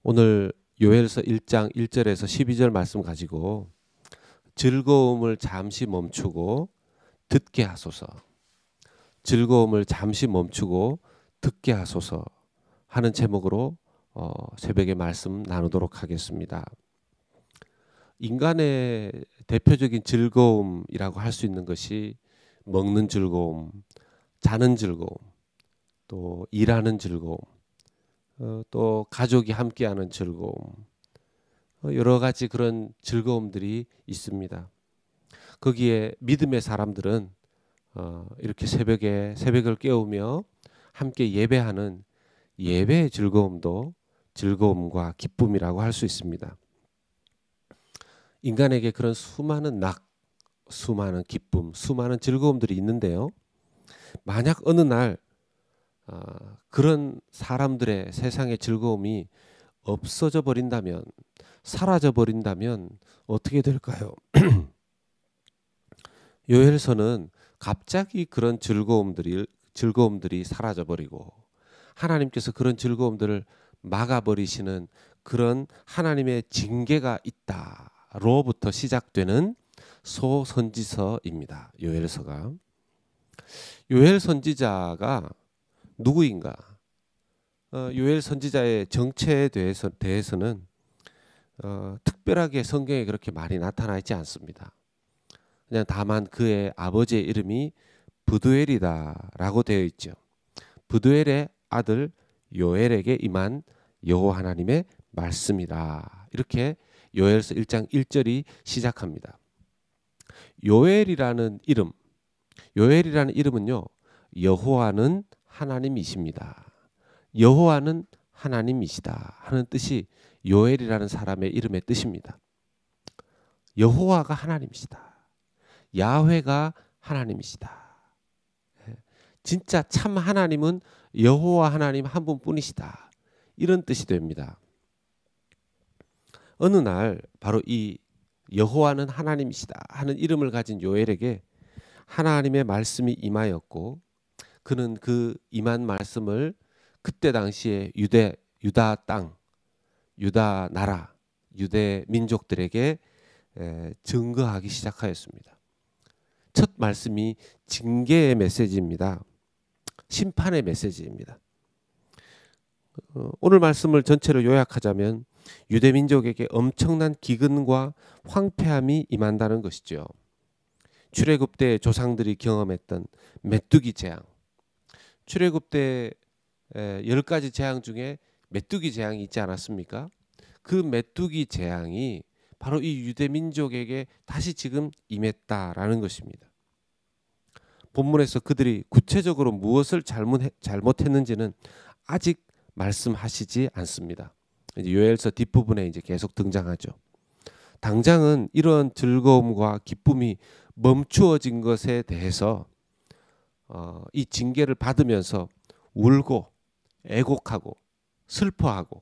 오늘 요엘서 1장 1절에서 12절 말씀 가지고 즐거움을 잠시 멈추고 듣게 하소서. 즐거움을 잠시 멈추고 듣게 하소서 하는 제목으로 새벽에 말씀 나누도록 하겠습니다. 인간의 대표적인 즐거움이라고 할 수 있는 것이 먹는 즐거움, 자는 즐거움, 또 일하는 즐거움, 또 가족이 함께하는 즐거움, 여러 가지 그런 즐거움들이 있습니다. 거기에 믿음의 사람들은 이렇게 새벽을 깨우며 함께 예배하는 예배의 즐거움도 즐거움과 기쁨이라고 할 수 있습니다. 인간에게 그런 수많은 수많은 기쁨, 수많은 즐거움들이 있는데요. 만약 어느 날 그런 사람들의 세상의 즐거움이 없어져 버린다면, 사라져 버린다면 어떻게 될까요? 요엘서는 갑자기 그런 즐거움들이 사라져 버리고 하나님께서 그런 즐거움들을 막아버리시는 그런 하나님의 징계가 있다로부터 시작되는 소선지서입니다. 요엘서가. 요엘 선지자가 누구인가? 요엘 선지자의 정체에 대해서는 특별하게 성경에 그렇게 많이 나타나 있지 않습니다. 그냥 다만 그의 아버지의 이름이 브두엘이다라고 되어 있죠. 브두엘의 아들 요엘에게 임한 여호와 하나님의 말씀이다. 이렇게 요엘서 1장 1절이 시작합니다. 요엘이라는 이름은요, 여호와는 하나님이십니다. 여호와는 하나님이시다 하는 뜻이 요엘이라는 사람의 이름의 뜻입니다. 여호와가 하나님이시다. 야훼가 하나님이시다. 진짜 참 하나님은 여호와 하나님 한 분뿐이시다. 이런 뜻이 됩니다. 어느 날 바로 이 여호와는 하나님이시다 하는 이름을 가진 요엘에게 하나님의 말씀이 임하였고, 그는 그 임한 말씀을 그때 당시에 유다 땅, 유다 나라, 유대 민족들에게 증거하기 시작하였습니다. 첫 말씀이 징계의 메시지입니다. 심판의 메시지입니다. 오늘 말씀을 전체로 요약하자면 유대 민족에게 엄청난 기근과 황폐함이 임한다는 것이죠. 출애굽 때 조상들이 경험했던 메뚜기 재앙, 출애굽 때 10가지 재앙 중에 메뚜기 재앙이 있지 않았습니까? 그 메뚜기 재앙이 바로 이 유대 민족에게 다시 지금 임했다라는 것입니다. 본문에서 그들이 구체적으로 무엇을 잘못했는지는 아직 말씀하시지 않습니다. 이제 요엘서 뒷부분에 이제 계속 등장하죠. 당장은 이런 즐거움과 기쁨이 멈추어진 것에 대해서 이 징계를 받으면서 울고 애곡하고 슬퍼하고,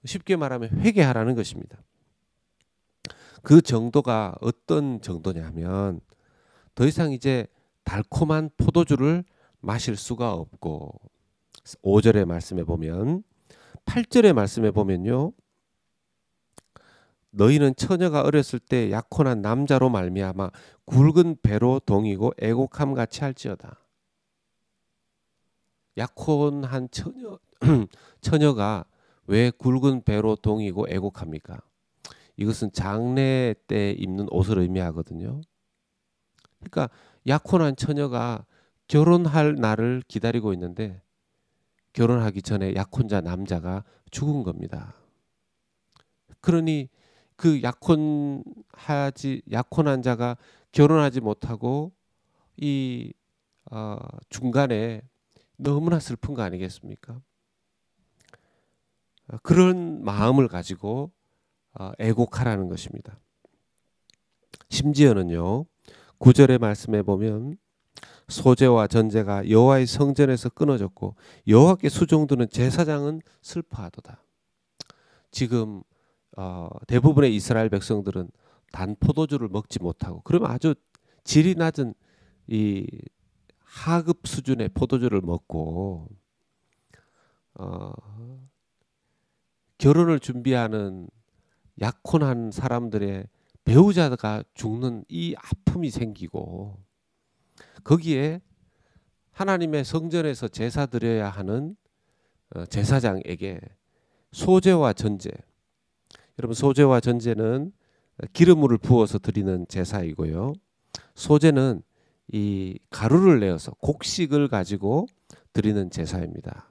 쉽게 말하면 회개하라는 것입니다. 그 정도가 어떤 정도냐면 더 이상 이제 달콤한 포도주를 마실 수가 없고, 5절의 말씀에 보면, 8절의 말씀에 보면요, 너희는 처녀가 어렸을 때 약혼한 남자로 말미암아 굵은 배로 동이고 애곡함 같이 할지어다. 약혼한 처녀가 왜 굵은 배로 동이고 애곡합니까? 이것은 장례 때 입는 옷을 의미하거든요. 그러니까 약혼한 처녀가 결혼할 날을 기다리고 있는데 결혼하기 전에 약혼자 남자가 죽은 겁니다. 그러니 그 약혼한 자가 결혼하지 못하고 이 중간에 너무나 슬픈 거 아니겠습니까? 그런 마음을 가지고 애곡하라는 것입니다. 심지어는요, 9절의 말씀에 보면 소제와 전제가 여호와의 성전에서 끊어졌고 여호와께 수종드는 제사장은 슬퍼하도다. 지금 대부분의 이스라엘 백성들은 단 포도주를 먹지 못하고, 그러면 아주 질이 낮은 이 하급 수준의 포도주를 먹고 결혼을 준비하는 약혼한 사람들의 배우자가 죽는 이 아픔이 생기고 거기에 하나님의 성전에서 제사 드려야 하는 제사장에게 소제와 전제, 여러분 소제와 전제는 기름물을 부어서 드리는 제사이고요. 소제는 이 가루를 내어서 곡식을 가지고 드리는 제사입니다.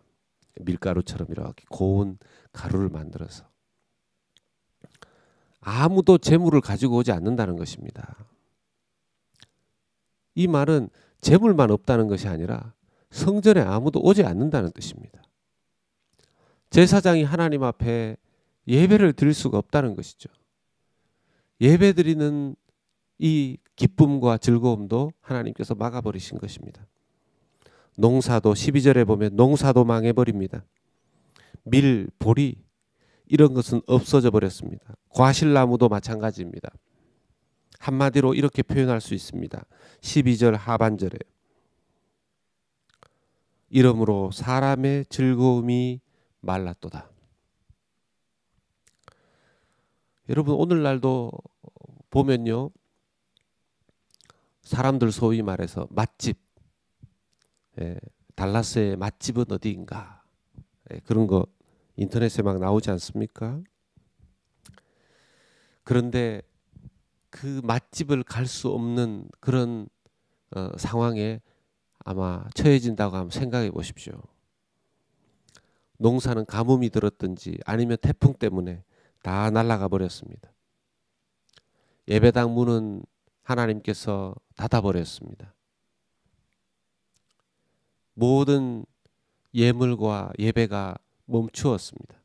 밀가루처럼 이렇게 고운 가루를 만들어서 아무도 재물을 가지고 오지 않는다는 것입니다. 이 말은 재물만 없다는 것이 아니라 성전에 아무도 오지 않는다는 뜻입니다. 제사장이 하나님 앞에 예배를 드릴 수가 없다는 것이죠. 예배 드리는 이 기쁨과 즐거움도 하나님께서 막아버리신 것입니다. 농사도 12절에 보면 농사도 망해버립니다. 밀, 보리 이런 것은 없어져 버렸습니다. 과실나무도 마찬가지입니다. 한마디로 이렇게 표현할 수 있습니다. 12절 하반절에 이러므로 사람의 즐거움이 말랐도다. 여러분 오늘날도 보면요. 사람들 소위 말해서 맛집, 달라스의 맛집은 어디인가, 그런 거 인터넷에 막 나오지 않습니까? 그런데 그 맛집을 갈 수 없는 그런 상황에 아마 처해진다고 한번 생각해 보십시오. 농사는 가뭄이 들었든지 아니면 태풍 때문에 다 날아가 버렸습니다. 예배당 문은 하나님께서 닫아버렸습니다. 모든 예물과 예배가 멈추었습니다.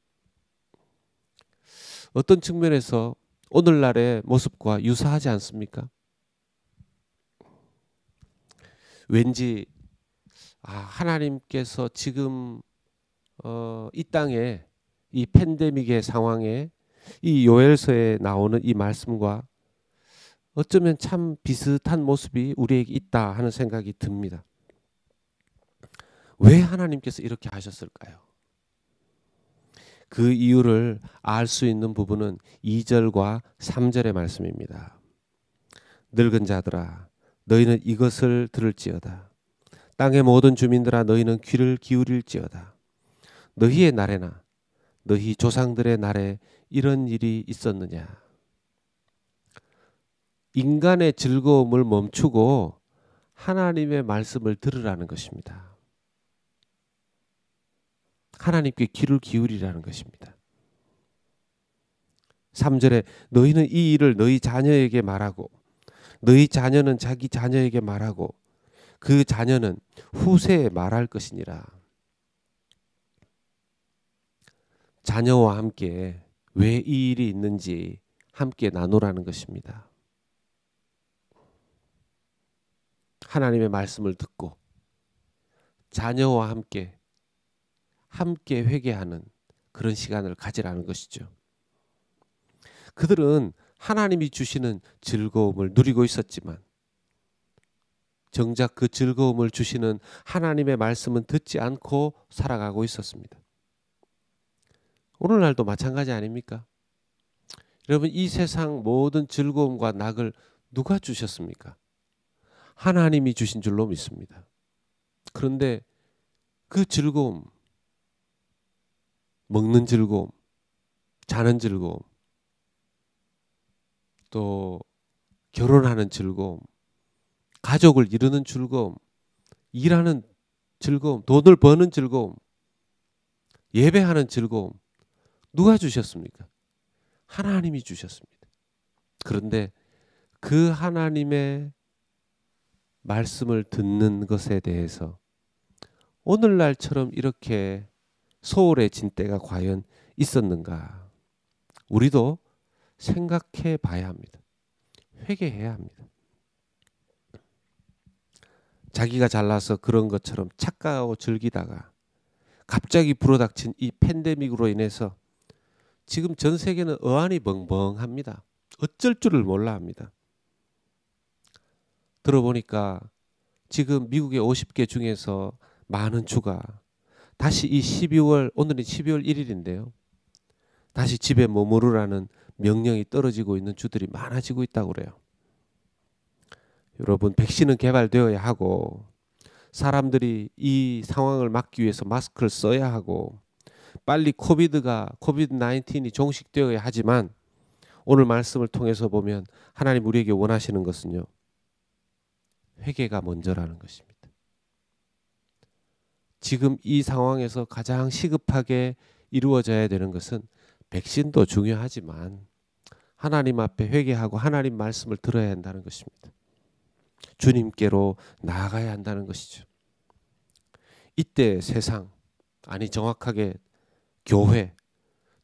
어떤 측면에서 오늘날의 모습과 유사하지 않습니까? 왠지 하나님께서 지금 이 땅에 이 팬데믹의 상황에 이 요엘서에 나오는 이 말씀과 어쩌면 참 비슷한 모습이 우리에게 있다 하는 생각이 듭니다. 왜 하나님께서 이렇게 하셨을까요? 그 이유를 알 수 있는 부분은 2절과 3절의 말씀입니다. 늙은 자들아 너희는 이것을 들을지어다. 땅의 모든 주민들아 너희는 귀를 기울일지어다. 너희의 날에나 너희 조상들의 날에 이런 일이 있었느냐. 인간의 즐거움을 멈추고 하나님의 말씀을 들으라는 것입니다. 하나님께 귀를 기울이라는 것입니다. 3절에 너희는 이 일을 너희 자녀에게 말하고 너희 자녀는 자기 자녀에게 말하고 그 자녀는 후세에 말할 것이니라. 자녀와 함께 왜 이 일이 있는지 함께 나누라는 것입니다. 하나님의 말씀을 듣고 자녀와 함께 회개하는 그런 시간을 가지라는 것이죠. 그들은 하나님이 주시는 즐거움을 누리고 있었지만 정작 그 즐거움을 주시는 하나님의 말씀은 듣지 않고 살아가고 있었습니다. 오늘날도 마찬가지 아닙니까? 여러분 이 세상 모든 즐거움과 낙을 누가 주셨습니까? 하나님이 주신 줄로 믿습니다. 그런데 그 즐거움, 먹는 즐거움, 자는 즐거움, 또 결혼하는 즐거움, 가족을 이루는 즐거움, 일하는 즐거움, 돈을 버는 즐거움, 예배하는 즐거움 누가 주셨습니까? 하나님이 주셨습니다. 그런데 그 하나님의 말씀을 듣는 것에 대해서 오늘날처럼 이렇게 소홀해진 때가 과연 있었는가? 우리도 생각해 봐야 합니다. 회개해야 합니다. 자기가 잘나서 그런 것처럼 착각하고 즐기다가 갑자기 불어닥친 이 팬데믹으로 인해서 지금 전 세계는 어안이 벙벙합니다. 어쩔 줄을 몰라 합니다. 들어보니까 지금 미국의 50개 중에서 많은 주가 다시 이 12월, 오늘이 12월 1일인데요. 다시 집에 머무르라는 명령이 떨어지고 있는 주들이 많아지고 있다고 그래요. 여러분, 백신은 개발되어야 하고 사람들이 이 상황을 막기 위해서 마스크를 써야 하고 빨리 코비드-19이 종식되어야 하지만 오늘 말씀을 통해서 보면 하나님 우리에게 원하시는 것은요, 회개가 먼저라는 것입니다. 지금 이 상황에서 가장 시급하게 이루어져야 되는 것은 백신도 중요하지만 하나님 앞에 회개하고 하나님 말씀을 들어야 한다는 것입니다. 주님께로 나아가야 한다는 것이죠. 이때 세상, 아니 정확하게 교회,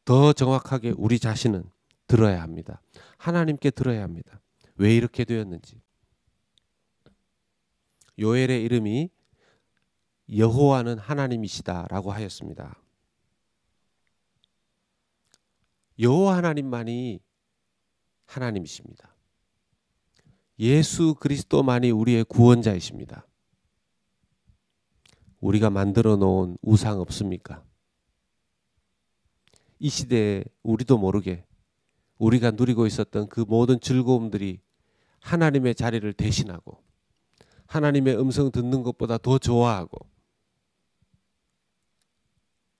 더 정확하게 우리 자신은 들어야 합니다. 하나님께 들어야 합니다. 왜 이렇게 되었는지. 요엘의 이름이 여호와는 하나님이시다라고 하였습니다. 여호와 하나님만이 하나님이십니다. 예수 그리스도만이 우리의 구원자이십니다. 우리가 만들어 놓은 우상 없습니까? 이 시대에 우리도 모르게 우리가 누리고 있었던 그 모든 즐거움들이 하나님의 자리를 대신하고 하나님의 음성 듣는 것보다 더 좋아하고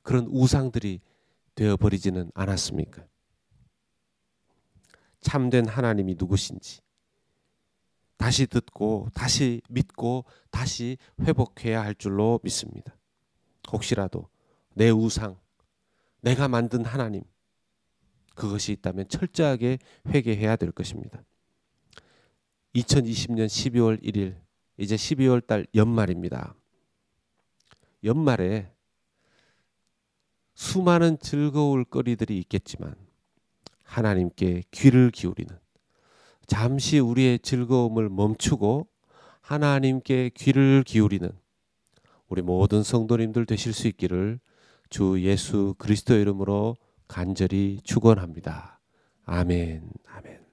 그런 우상들이 되어버리지는 않았습니까? 참된 하나님이 누구신지 다시 듣고 다시 믿고 다시 회복해야 할 줄로 믿습니다. 혹시라도 내 우상, 내가 만든 하나님, 그것이 있다면 철저하게 회개해야 될 것입니다. 2020년 12월 1일, 이제 12월 달 연말입니다. 연말에 수많은 즐거울 거리들이 있겠지만 하나님께 귀를 기울이는, 잠시 우리의 즐거움을 멈추고 하나님께 귀를 기울이는 우리 모든 성도님들 되실 수 있기를 주 예수 그리스도 이름으로 간절히 축원합니다. 아멘. 아멘.